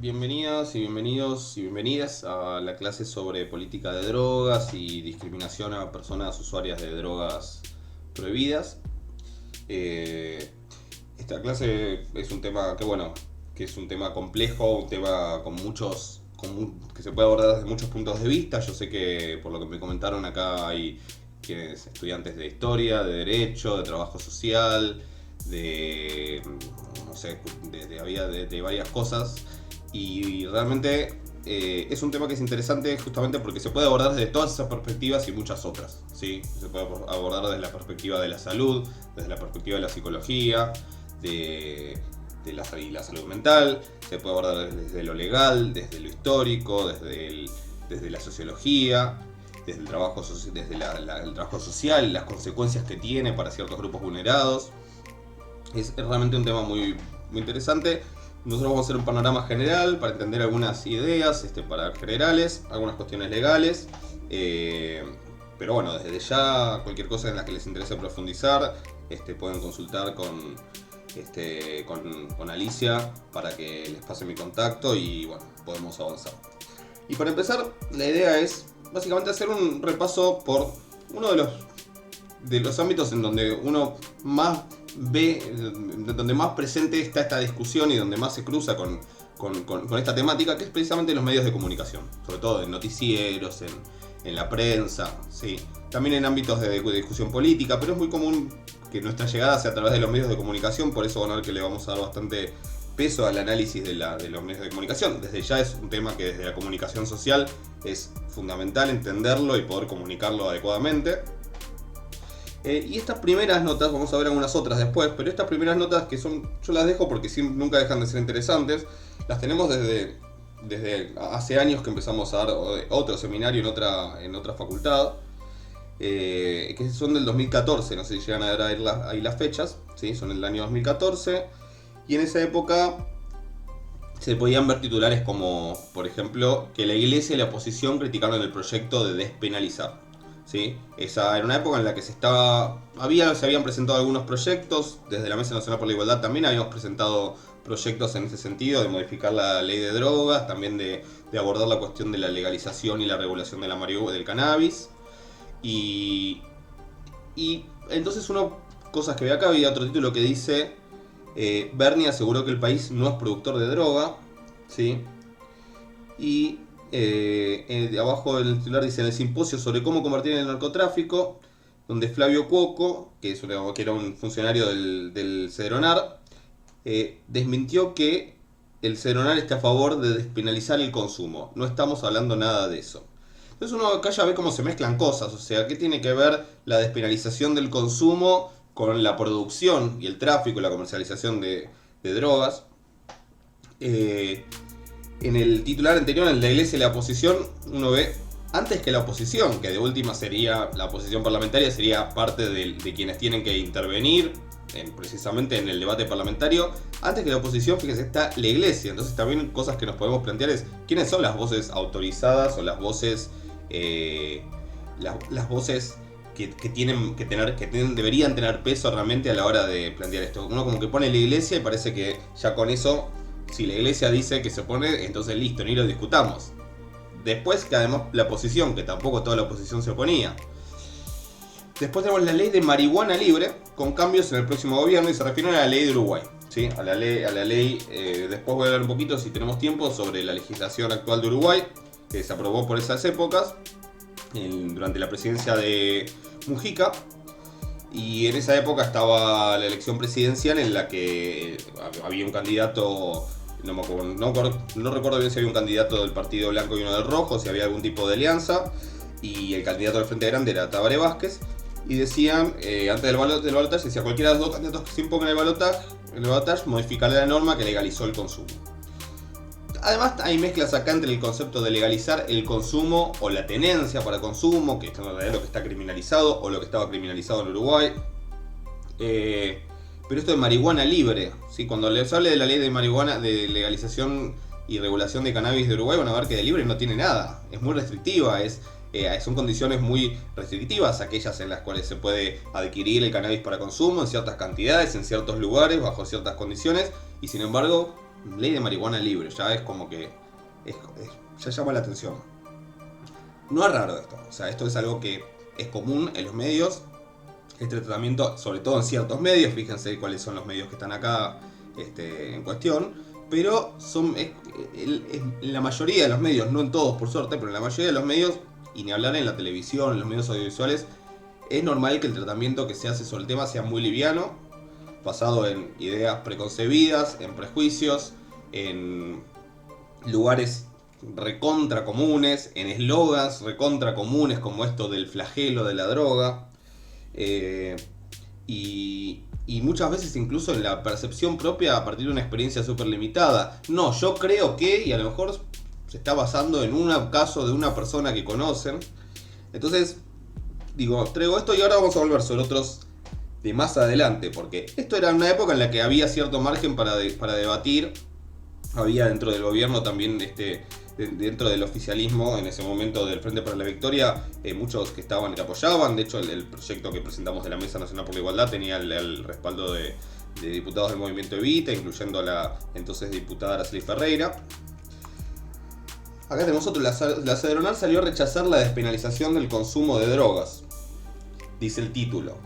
Bienvenidas y bienvenidos y bienvenidas a la clase sobre política de drogas y discriminación a personas usuarias de drogas prohibidas. Eh, Esta clase es un tema que es un tema complejo, un tema que se puede abordar desde muchos puntos de vista. Yo sé que por lo que me comentaron acá hay quienes estudiantes de historia, de derecho, de trabajo social, de no sé, de varias cosas. Y realmente es un tema que es interesante justamente porque se puede abordar desde todas esas perspectivas y muchas otras, ¿sí? Se puede abordar desde la perspectiva de la salud, desde la perspectiva de la psicología, de la salud mental, se puede abordar desde lo legal, desde lo histórico, desde la sociología, desde el trabajo, el trabajo social, las consecuencias que tiene para ciertos grupos vulnerados. Es realmente un tema muy interesante. Nosotros vamos a hacer un panorama general para entender algunas ideas para generales, algunas cuestiones legales. Pero bueno, desde ya cualquier cosa en la que les interese profundizar, pueden consultar con Alicia para que les pase mi contacto y bueno, podemos avanzar. Y para empezar, la idea es básicamente hacer un repaso por uno de los ámbitos en donde uno más donde más presente está esta discusión y donde más se cruza con esta temática, que es precisamente los medios de comunicación, sobre todo en noticieros, en la prensa, ¿sí? También en ámbitos de discusión política, pero es muy común que nuestra llegada sea a través de los medios de comunicación. Por eso van a ver que le vamos a dar bastante peso al análisis de los medios de comunicación. Desde ya es un tema que desde la comunicación social es fundamental entenderlo y poder comunicarlo adecuadamente. Y estas primeras notas, vamos a ver algunas otras después, pero estas primeras notas yo las dejo porque nunca dejan de ser interesantes. Las tenemos desde hace años que empezamos a dar otro seminario en otra facultad, que son del 2014, no sé si llegan a ver ahí las fechas, ¿sí? Son del año 2014, y en esa época se podían ver titulares como, por ejemplo, que la iglesia y la oposición criticaron el proyecto de despenalizar. ¿Sí? Esa era una época en la que se habían presentado algunos proyectos. Desde la Mesa Nacional por la Igualdad también habíamos presentado proyectos en ese sentido, de modificar la ley de drogas, también de abordar la cuestión de la legalización y la regulación de la marihuana, del cannabis. Y entonces cosas que ve acá, había otro título que dice Bernie aseguró que el país no es productor de droga, ¿sí? Y de abajo del titular dice: en el simposio sobre cómo combatir el narcotráfico, donde Flavio Cuoco, que era un funcionario del Cedronar, desmintió que el Cedronar esté a favor de despenalizar el consumo. No estamos hablando nada de eso. Entonces uno acá ya ve cómo se mezclan cosas. O sea, ¿qué tiene que ver la despenalización del consumo con la producción y el tráfico y la comercialización de drogas? En el titular anterior, en la iglesia y la oposición, uno ve, antes que la oposición, que de última sería, la oposición parlamentaria sería parte de quienes tienen que intervenir precisamente en el debate parlamentario, antes que la oposición, fíjense, está la iglesia. Entonces también cosas que nos podemos plantear es, ¿quiénes son las voces autorizadas o las voces las voces que deberían tener peso realmente a la hora de plantear esto? Uno como que pone la iglesia y parece que ya con eso, si la iglesia dice que se opone, entonces listo, ni lo discutamos. Después que además la oposición, que tampoco toda la oposición se oponía. Después tenemos la ley de marihuana libre, con cambios en el próximo gobierno, y se refieren a la ley de Uruguay, ¿sí? A la ley después voy a hablar un poquito, si tenemos tiempo, sobre la legislación actual de Uruguay, que se aprobó por esas épocas, durante la presidencia de Mujica. Y en esa época estaba la elección presidencial en la que había un candidato, no recuerdo bien si había un candidato del Partido Blanco y uno del Rojo, si había algún tipo de alianza, y el candidato del Frente Grande era Tabaré Vázquez, y decían, antes del balotaje, decía cualquiera de los dos candidatos que se impongan en el balotaje modificará la norma que legalizó el consumo. Además hay mezclas acá entre el concepto de legalizar el consumo o la tenencia para consumo, que esto en realidad es lo que está criminalizado o lo que estaba criminalizado en Uruguay. Pero esto de marihuana libre, ¿sí? Cuando les hable de la ley de marihuana, de legalización y regulación de cannabis de Uruguay, van a ver que de libre no tiene nada. Es muy restrictiva, son condiciones muy restrictivas aquellas en las cuales se puede adquirir el cannabis para consumo en ciertas cantidades, en ciertos lugares, bajo ciertas condiciones, y sin embargo ley de marihuana libre, ya es como que ya llama la atención. No es raro esto, o sea, esto es algo que es común en los medios, este tratamiento, sobre todo en ciertos medios, fíjense cuáles son los medios que están acá en cuestión, pero en la mayoría de los medios, no en todos por suerte, pero en la mayoría de los medios, y ni hablar en la televisión, en los medios audiovisuales, es normal que el tratamiento que se hace sobre el tema sea muy liviano, basado en ideas preconcebidas, en prejuicios, en lugares recontra comunes, en eslogans recontra comunes como esto del flagelo de la droga, y muchas veces incluso en la percepción propia a partir de una experiencia súper limitada. No, yo creo que, y a lo mejor se está basando en un caso de una persona que conocen. Entonces, digo, traigo esto y ahora vamos a volver sobre otros de más adelante, porque esto era una época en la que había cierto margen para debatir. Había dentro del gobierno también, dentro del oficialismo, en ese momento del Frente para la Victoria, muchos que apoyaban. De hecho, el proyecto que presentamos de la Mesa Nacional por la Igualdad tenía el respaldo de diputados del movimiento Evita, incluyendo a la entonces diputada Araceli Ferreira. Acá tenemos otro, la Cedronar salió a rechazar la despenalización del consumo de drogas, dice el título.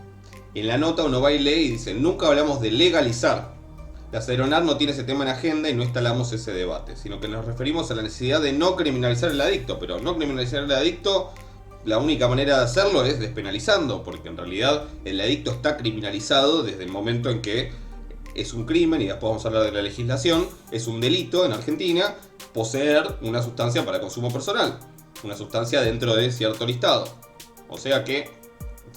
En la nota uno va y lee y dice, nunca hablamos de legalizar. La Cedronar no tiene ese tema en agenda y no instalamos ese debate, sino que nos referimos a la necesidad de no criminalizar al adicto, pero no criminalizar al adicto, la única manera de hacerlo es despenalizando, porque en realidad el adicto está criminalizado desde el momento en que es un crimen, y después vamos a hablar de la legislación, es un delito en Argentina poseer una sustancia para consumo personal, una sustancia dentro de cierto listado. O sea que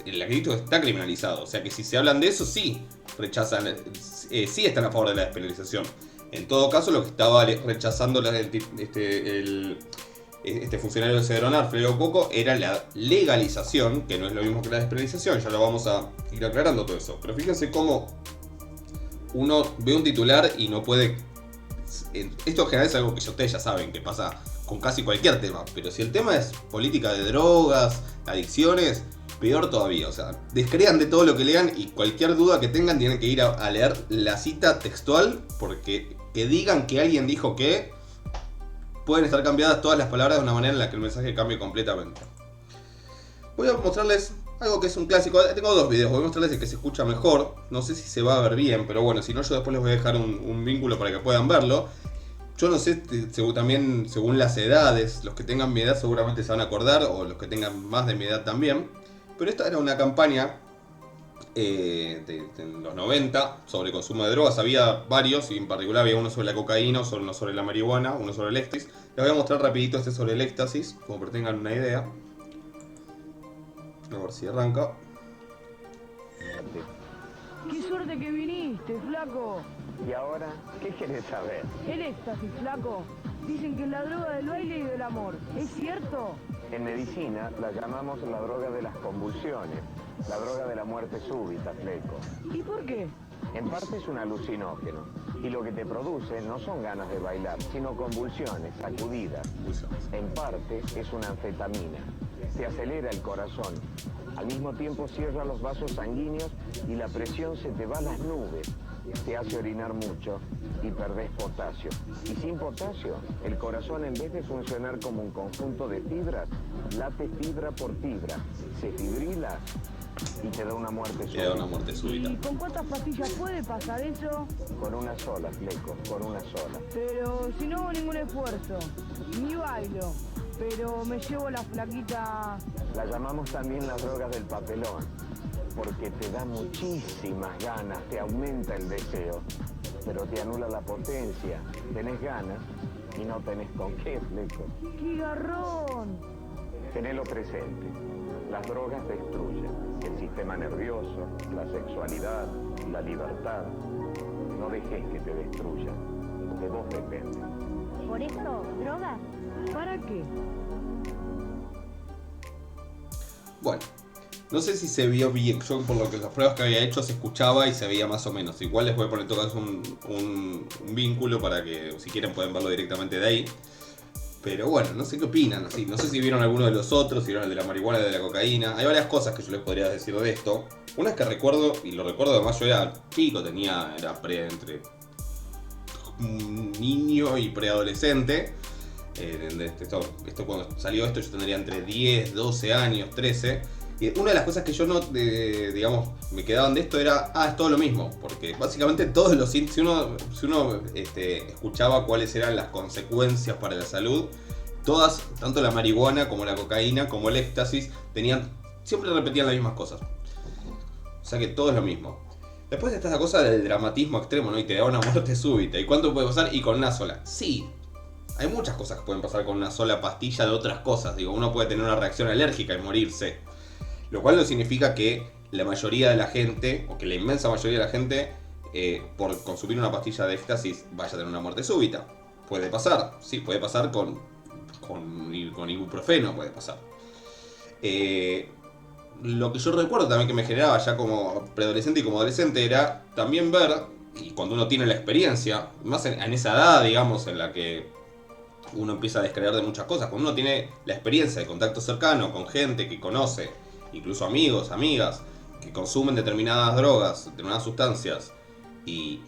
el adicto está criminalizado, o sea que si se hablan de eso, sí rechazan, sí están a favor de la despenalización. En todo caso, lo que estaba rechazando este funcionario de Cedronar, Federico Coco, era la legalización, que no es lo mismo que la despenalización, ya lo vamos a ir aclarando todo eso. Pero fíjense cómo uno ve un titular y no puede... Esto en general es algo que ustedes ya saben que pasa con casi cualquier tema, pero si el tema es política de drogas, adicciones, peor todavía. O sea, descrean de todo lo que lean y cualquier duda que tengan tienen que ir a leer la cita textual, porque que digan que alguien dijo que pueden estar cambiadas todas las palabras de una manera en la que el mensaje cambie completamente. Voy a mostrarles algo que es un clásico. Tengo dos videos, voy a mostrarles el que se escucha mejor. No sé si se va a ver bien, pero bueno, si no, yo después les voy a dejar un vínculo para que puedan verlo. Yo no sé, también según las edades, los que tengan mi edad seguramente se van a acordar, o los que tengan más de mi edad también. Pero esta era una campaña de los 90 sobre consumo de drogas. Había varios, y en particular había uno sobre la cocaína, uno sobre la marihuana, uno sobre el éxtasis. Les voy a mostrar rapidito este sobre el éxtasis, como para que tengan una idea. A ver si arranca. ¡Qué suerte que viniste, flaco! ¿Y ahora qué querés saber? El éxtasis, flaco. Dicen que es la droga del baile y del amor. ¿Es cierto? En medicina la llamamos la droga de las convulsiones, la droga de la muerte súbita, fleco. ¿Y por qué? En parte es un alucinógeno, y lo que te produce no son ganas de bailar, sino convulsiones, sacudidas. En parte es una anfetamina, te acelera el corazón, al mismo tiempo cierra los vasos sanguíneos y la presión se te va a las nubes, te hace orinar mucho y perdés potasio. Y sin potasio, el corazón en vez de funcionar como un conjunto de fibras, late fibra por fibra, se fibrila y te da una muerte súbita. ¿Y con cuántas pastillas puede pasar eso? Con una sola, fleco, con una sola. Pero si no hago ningún esfuerzo, ni bailo, pero me llevo la flaquita... La llamamos también las drogas del papelón, porque te da muchísimas ganas, te aumenta el deseo, pero te anula la potencia. Tenés ganas y no tenés con qué, fleco. ¡Qué garrón! Tenelo presente. Las drogas destruyen el sistema nervioso, la sexualidad, la libertad. No dejes que te destruyan. De vos depende. ¿Por eso, drogas? ¿Para qué? Bueno, no sé si se vio bien. Yo, por lo que las pruebas que había hecho, se escuchaba y se veía más o menos. Igual les voy a poner en todo caso un vínculo para que, si quieren, pueden verlo directamente de ahí. Pero bueno, no sé qué opinan. Así. No sé si vieron alguno de los otros, si vieron el de la marihuana, el de la cocaína. Hay varias cosas que yo les podría decir de esto. Una es que recuerdo, y lo recuerdo además, yo era chico, era entre un niño y preadolescente. Esto cuando salió esto yo tendría entre 10, 12 años, 13. Y una de las cosas que yo no, digamos, me quedaban de esto era, es todo lo mismo. Porque básicamente todos los si uno escuchaba cuáles eran las consecuencias para la salud, todas, tanto la marihuana como la cocaína, como el éxtasis, siempre repetían las mismas cosas. O sea que todo es lo mismo. Después está esa cosa del dramatismo extremo, ¿no? Y te da una muerte súbita. ¿Y cuánto puede pasar? Y con una sola. Sí. Hay muchas cosas que pueden pasar con una sola pastilla de otras cosas. Digo, uno puede tener una reacción alérgica y morirse. Lo cual no significa que la mayoría de la gente, o que la inmensa mayoría de la gente, por consumir una pastilla de éxtasis, vaya a tener una muerte súbita. Puede pasar. Sí, puede pasar con ibuprofeno, puede pasar. Lo que yo recuerdo también que me generaba ya como preadolescente y como adolescente era también ver, y cuando uno tiene la experiencia, más en esa edad, digamos, en la que uno empieza a descreer de muchas cosas, cuando uno tiene la experiencia de contacto cercano con gente que conoce, incluso amigos, amigas, que consumen determinadas drogas, determinadas sustancias, y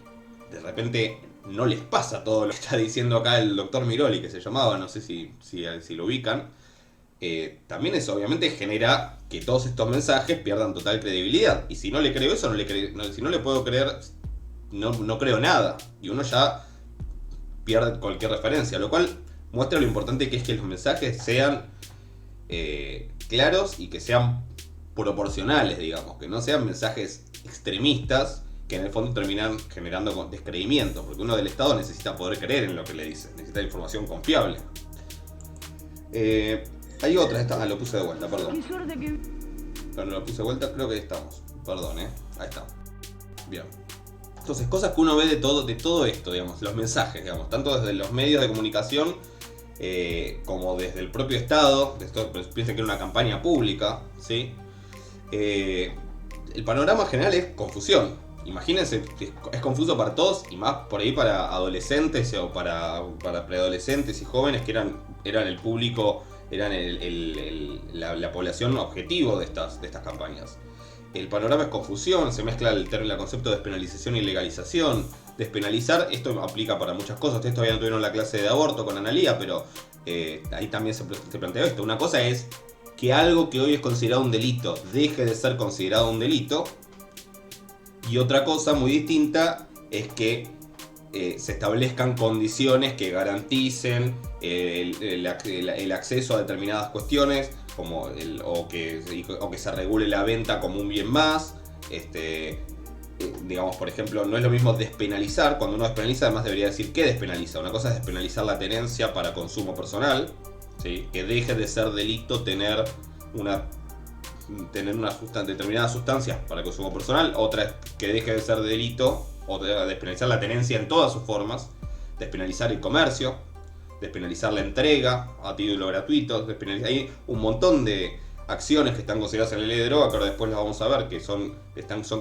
de repente no les pasa todo lo que está diciendo acá el doctor Miroli, que se llamaba, no sé si lo ubican. También eso obviamente genera que todos estos mensajes pierdan total credibilidad. Y si no le creo eso, si no le puedo creer, no creo nada. Y uno ya pierde cualquier referencia. Lo cual muestra lo importante que es que los mensajes sean claros y que sean proporcionales, digamos. Que no sean mensajes extremistas que en el fondo terminan generando descreimiento. Porque uno del Estado necesita poder creer en lo que le dice. Necesita información confiable. Hay otra, lo puse de vuelta, perdón. Qué suerte que... Cuando lo puse de vuelta, creo que estamos. Perdón, ahí está. Bien. Entonces, cosas que uno ve de todo esto, digamos, los mensajes, digamos, tanto desde los medios de comunicación como desde el propio Estado. Esto, piensen que era una campaña pública, ¿sí? El panorama general es confusión. Imagínense, es confuso para todos y más por ahí para adolescentes o para preadolescentes y jóvenes que eran el público, eran la población objetivo de estas campañas. El panorama es confusión, se mezcla el concepto de despenalización y legalización. Despenalizar, esto aplica para muchas cosas. Ustedes todavía no tuvieron la clase de aborto con Analía, pero ahí también se plantea esto. Una cosa es que algo que hoy es considerado un delito deje de ser considerado un delito. Y otra cosa muy distinta es que se establezcan condiciones que garanticen el acceso a determinadas cuestiones, como o que se regule la venta como un bien más. Digamos, por ejemplo, no es lo mismo despenalizar. Cuando uno despenaliza, además debería decir qué despenaliza. Una cosa es despenalizar la tenencia para consumo personal, ¿sí? Que deje de ser delito tener determinadas sustancias para consumo personal. Otra es que deje de ser delito o despenalizar la tenencia en todas sus formas, despenalizar el comercio, despenalizar la entrega a título gratuito, hay un montón de acciones que están consideradas en la ley de droga, que ahora después las vamos a ver, que son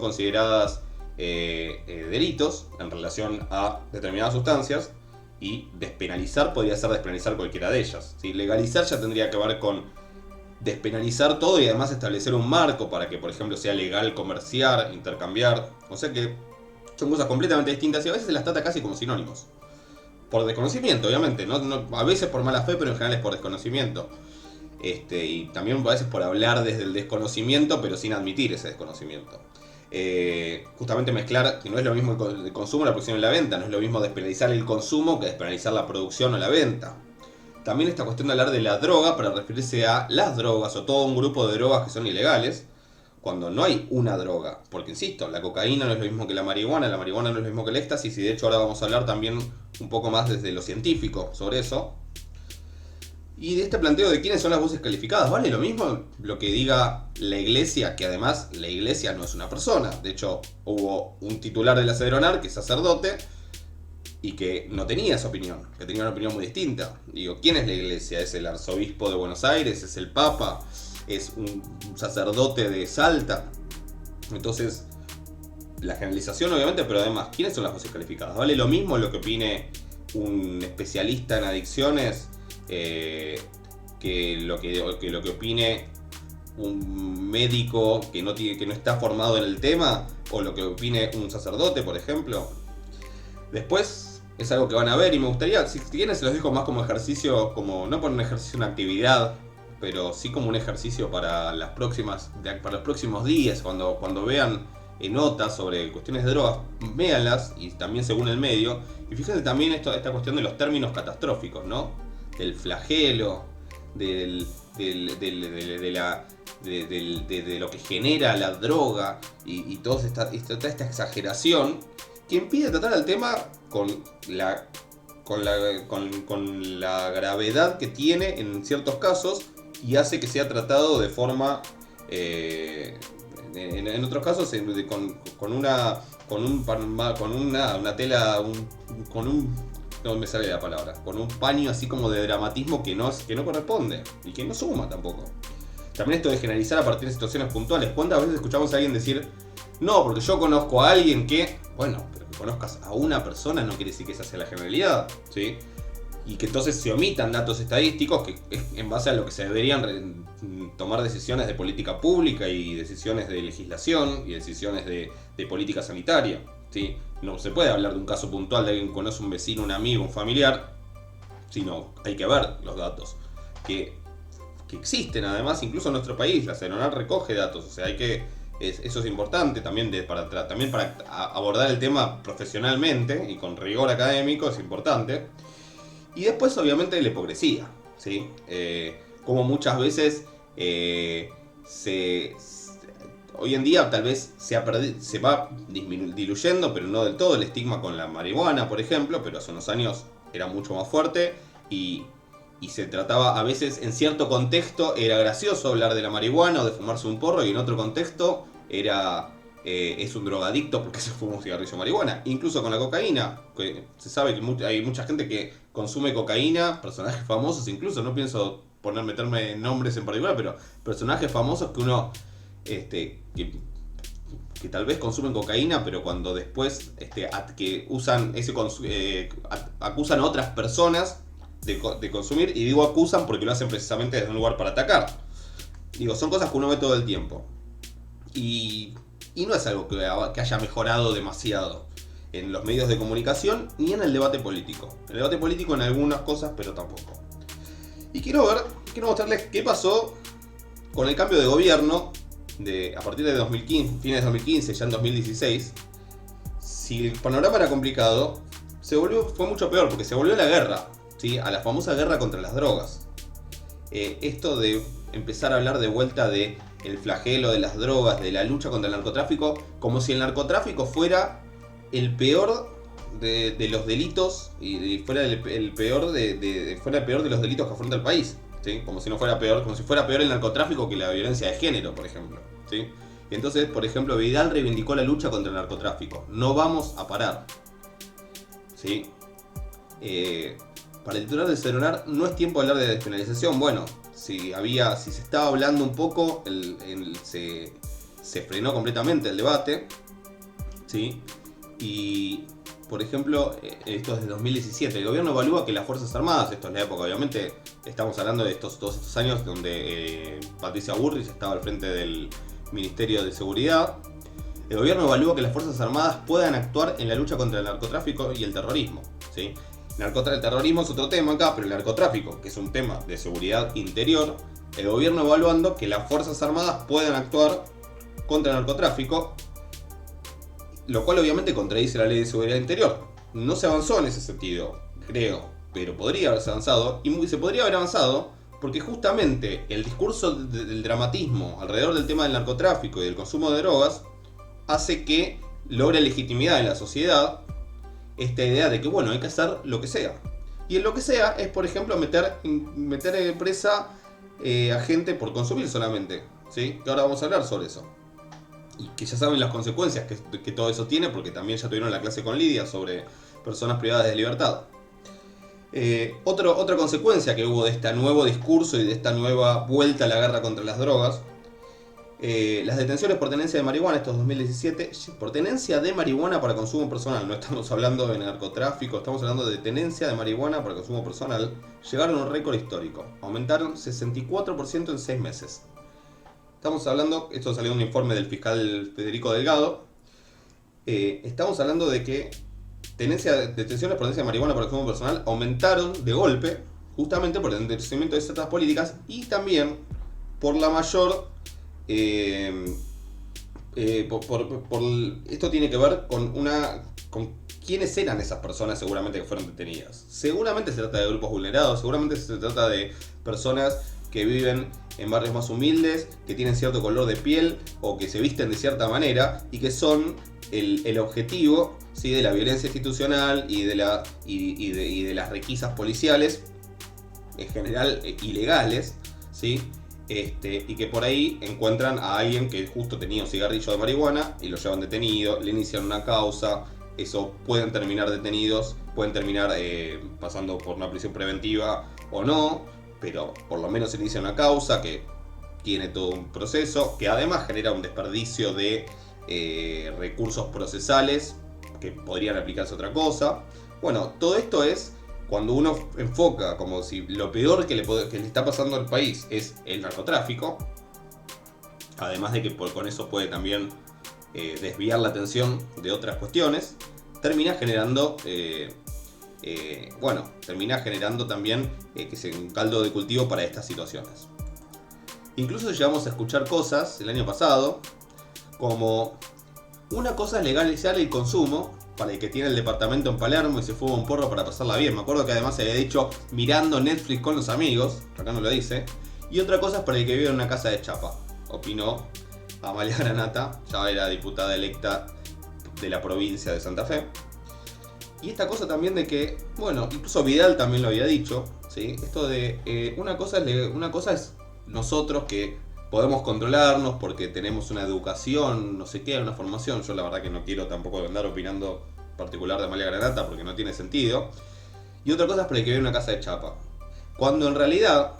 consideradas delitos en relación a determinadas sustancias, y despenalizar podría ser despenalizar cualquiera de ellas, ¿sí? Legalizar ya tendría que ver con despenalizar todo y además establecer un marco para que, por ejemplo, sea legal comerciar, intercambiar. O sea que son cosas completamente distintas y a veces se las trata casi como sinónimos. Por desconocimiento, obviamente. No, a veces por mala fe, pero en general es por desconocimiento. Y también a veces por hablar desde el desconocimiento, pero sin admitir ese desconocimiento. Justamente mezclar que no es lo mismo el consumo, la producción y la venta. No es lo mismo despenalizar el consumo que despenalizar la producción o la venta. También esta cuestión de hablar de la droga para referirse a las drogas o todo un grupo de drogas que son ilegales, cuando no hay una droga. Porque insisto, la cocaína no es lo mismo que la marihuana no es lo mismo que el éxtasis, y de hecho ahora vamos a hablar también un poco más desde lo científico sobre eso. Y de este planteo de quiénes son las voces calificadas, ¿vale lo mismo lo que diga la iglesia? Que además la iglesia no es una persona. De hecho, hubo un titular de la Cedronar que es sacerdote y que no tenía esa opinión, que tenía una opinión muy distinta. Digo, ¿quién es la iglesia? ¿Es el arzobispo de Buenos Aires? ¿Es el papa? ¿Es un sacerdote de Salta? Entonces, la generalización obviamente, pero además, ¿quiénes son las voces calificadas? ¿Vale lo mismo lo que opine un especialista en adicciones que lo que opine un médico que no está formado en el tema, o lo que opine un sacerdote, por ejemplo? Después, es algo que van a ver y me gustaría, si quieren se los dejo más como ejercicio, como no por un ejercicio, una actividad, pero sí como un ejercicio para para los próximos días, cuando vean notas sobre cuestiones de drogas, véanlas y también según el medio, y fíjense también esta cuestión de los términos catastróficos, ¿no? Del flagelo, de lo que genera la droga y toda esta exageración que impide tratar el tema con la gravedad que tiene en ciertos casos y hace que sea tratado de forma en otros casos con una tela, no me sale la palabra, con un paño así como de dramatismo que no corresponde y que no suma tampoco. También esto de generalizar a partir de situaciones puntuales. ¿Cuántas veces escuchamos a alguien decir, no, porque yo conozco a alguien que, bueno, pero que conozcas a una persona no quiere decir que esa sea la generalidad, ¿sí? Y que entonces se omitan datos estadísticos que es en base a lo que se deberían tomar decisiones de política pública y decisiones de legislación y decisiones de política sanitaria, ¿sí? No se puede hablar de un caso puntual de alguien que conoce un vecino, un amigo, un familiar, sino hay que ver los datos que existen además incluso en nuestro país. La CENONAR recoge datos, o sea, eso es importante también para abordar el tema profesionalmente y con rigor académico, es importante. Y después obviamente la hipocresía, ¿sí? Como muchas veces hoy en día tal vez se va diluyendo, pero no del todo, el estigma con la marihuana, por ejemplo, pero hace unos años era mucho más fuerte y se trataba a veces, en cierto contexto, era gracioso hablar de la marihuana o de fumarse un porro, y en otro contexto es un drogadicto porque se fuma un cigarrillo de marihuana. Incluso con la cocaína, que se sabe que hay mucha gente que consume cocaína, personajes famosos, incluso, no pienso meterme nombres en particular, pero personajes famosos que uno, que tal vez consumen cocaína, pero cuando después que usan acusan a otras personas de consumir, y digo acusan porque lo hacen precisamente desde un lugar para atacar. Digo, son cosas que uno ve todo el tiempo. Y no es algo que haya mejorado demasiado en los medios de comunicación ni en el debate político. El debate político en algunas cosas, pero tampoco. Y quiero mostrarles qué pasó con el cambio de gobierno a partir de 2015, fines de 2015, ya en 2016. Si el panorama era complicado, fue mucho peor porque se volvió la guerra, ¿sí? A la famosa guerra contra las drogas. Esto de empezar a hablar de vuelta de el flagelo de las drogas, de la lucha contra el narcotráfico, como si el narcotráfico fuera el peor de los delitos y fuera el peor de los delitos que afronta el país, ¿sí? Como si fuera peor el narcotráfico que la violencia de género, por ejemplo, ¿sí? Y entonces, por ejemplo, Vidal reivindicó la lucha contra el narcotráfico. No vamos a parar, ¿sí? Para el titular de CENONAR no es tiempo de hablar de despenalización. Bueno, si se estaba hablando un poco, se frenó completamente el debate, ¿sí? Y, por ejemplo, esto es de 2017, el gobierno evalúa que las Fuerzas Armadas, esto es la época, obviamente, estamos hablando de todos estos años donde Patricia Bullrich estaba al frente del Ministerio de Seguridad. El gobierno evalúa que las Fuerzas Armadas puedan actuar en la lucha contra el narcotráfico y el terrorismo, ¿sí? El terrorismo es otro tema acá, pero el narcotráfico, que es un tema de seguridad interior, el gobierno evaluando que las Fuerzas Armadas puedan actuar contra el narcotráfico, lo cual obviamente contradice la ley de seguridad interior. No se avanzó en ese sentido, creo, pero podría haberse avanzado, y se podría haber avanzado porque justamente el discurso del dramatismo alrededor del tema del narcotráfico y del consumo de drogas hace que logre legitimidad en la sociedad esta idea de que, bueno, hay que hacer lo que sea. Y en lo que sea es, por ejemplo, meter presa a gente por consumir solamente, ¿sí? Que ahora vamos a hablar sobre eso. Y que ya saben las consecuencias que todo eso tiene, porque también ya tuvieron la clase con Lidia sobre personas privadas de libertad. Otra consecuencia que hubo de este nuevo discurso y de esta nueva vuelta a la guerra contra las drogas, las detenciones por tenencia de marihuana, estos 2017, por tenencia de marihuana para consumo personal, no estamos hablando de narcotráfico, estamos hablando de tenencia de marihuana para consumo personal, llegaron a un récord histórico, aumentaron 64% en 6 meses. Estamos hablando, esto salió de un informe del fiscal Federico Delgado, estamos hablando de que detenciones por tenencia de marihuana para consumo personal aumentaron de golpe, justamente por el endurecimiento de ciertas políticas y también por la mayor... esto tiene que ver con quiénes eran esas personas seguramente que fueron detenidas. Seguramente se trata de grupos vulnerados, seguramente se trata de personas que viven en barrios más humildes, que tienen cierto color de piel o que se visten de cierta manera y que son el objetivo, ¿sí?, de la violencia institucional y de las requisas policiales, en general ilegales, ¿sí? Y que por ahí encuentran a alguien que justo tenía un cigarrillo de marihuana y lo llevan detenido, le inician una causa. Eso pueden terminar detenidos, pueden terminar pasando por una prisión preventiva o no, pero por lo menos se inicia una causa que tiene todo un proceso, que además genera un desperdicio de recursos procesales que podrían aplicarse a otra cosa. Bueno, todo esto es cuando uno enfoca como si lo peor que le está pasando al país es el narcotráfico, además de que con eso puede también desviar la atención de otras cuestiones, termina generando también que sea un caldo de cultivo para estas situaciones. Incluso llegamos a escuchar cosas el año pasado como una cosa es legalizar el consumo para el que tiene el departamento en Palermo y se fuma un porro para pasarla bien. Me acuerdo que además se había dicho mirando Netflix con los amigos, acá no lo dice. Y otra cosa es para el que vive en una casa de chapa, opinó Amalia Granata, ya era diputada electa de la provincia de Santa Fe. Y esta cosa también de que, bueno, incluso Vidal también lo había dicho, ¿sí? Esto de una cosa es nosotros que podemos controlarnos porque tenemos una educación, no sé qué, una formación. Yo la verdad que no quiero tampoco andar opinando particular de Amalia Granata porque no tiene sentido. Y otra cosa es para el que vive en una casa de chapa. Cuando en realidad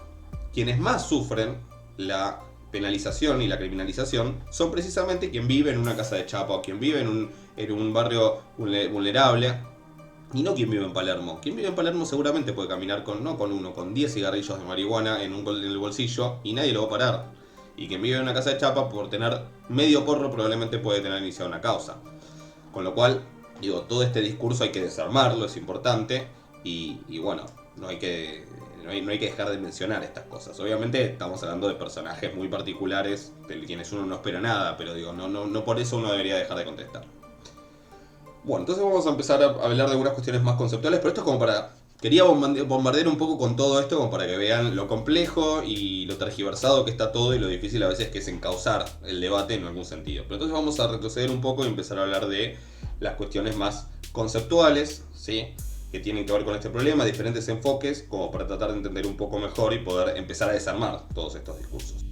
quienes más sufren la penalización y la criminalización son precisamente quien vive en una casa de chapa o quien vive en un barrio vulnerable y no quien vive en Palermo. Quien vive en Palermo seguramente puede caminar con 10 cigarrillos de marihuana en el bolsillo y nadie lo va a parar. Y quien vive en una casa de chapa por tener medio porro probablemente puede tener iniciado una causa. Con lo cual, digo, todo este discurso hay que desarmarlo, es importante y bueno, no hay que dejar de mencionar estas cosas. Obviamente estamos hablando de personajes muy particulares de quienes uno no espera nada, pero digo, no por eso uno debería dejar de contestar. Bueno, entonces vamos a empezar a hablar de algunas cuestiones más conceptuales, pero esto es como quería bombardear un poco con todo esto como para que vean lo complejo y lo tergiversado que está todo y lo difícil a veces que es encauzar el debate en algún sentido. Pero entonces vamos a retroceder un poco y empezar a hablar de las cuestiones más conceptuales, ¿sí?, que tienen que ver con este problema, diferentes enfoques, como para tratar de entender un poco mejor y poder empezar a desarmar todos estos discursos.